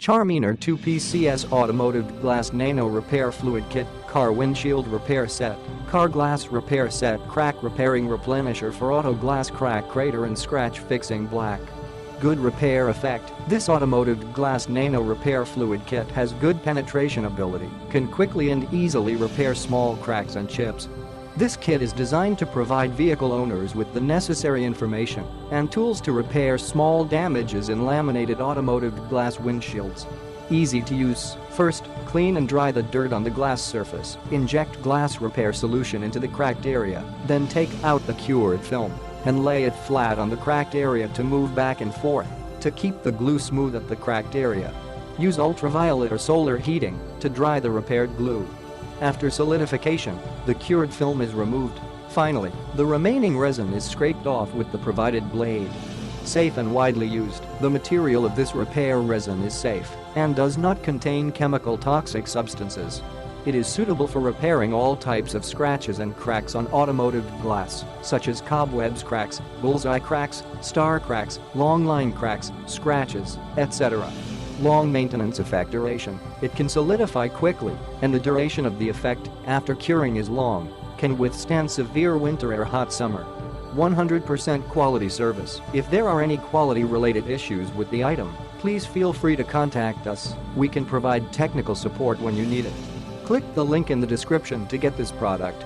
CHARMINER 2 Pcs Automotive Glass Nano Repair Fluid Kit, Car Windshield Repair Set, Car Glass Repair Set, Crack Repairing Replenisher for Auto Glass Crack Crater and Scratch Fixing Black. Good repair effect. This automotive glass nano repair fluid kit has good penetration ability, can quickly and easily repair small cracks and chips. This kit is designed to provide vehicle owners with the necessary information and tools to repair small damages in laminated automotive glass windshields. Easy to use. First, clean and dry the dirt on the glass surface. Inject glass repair solution into the cracked area, then take out the cured film and lay it flat on the cracked area to move back and forth to keep the glue smooth at the cracked area. Use ultraviolet or solar heating to dry the repaired glue. After solidification, the cured film is removed. Finally, the remaining resin is scraped off with the provided blade. Safe and widely used, the material of this repair resin is safe and does not contain chemical toxic substances. It is suitable for repairing all types of scratches and cracks on automotive glass, such as cobwebs cracks, bullseye cracks, star cracks, long line cracks, scratches, etc. Long maintenance effect duration. It can solidify quickly, and the duration of the effect, after curing, is long, can withstand severe winter or hot summer. 100% quality service. If there are any quality-related issues with the item, please feel free to contact us. We can provide technical support when you need it. Click the link in the description to get this product.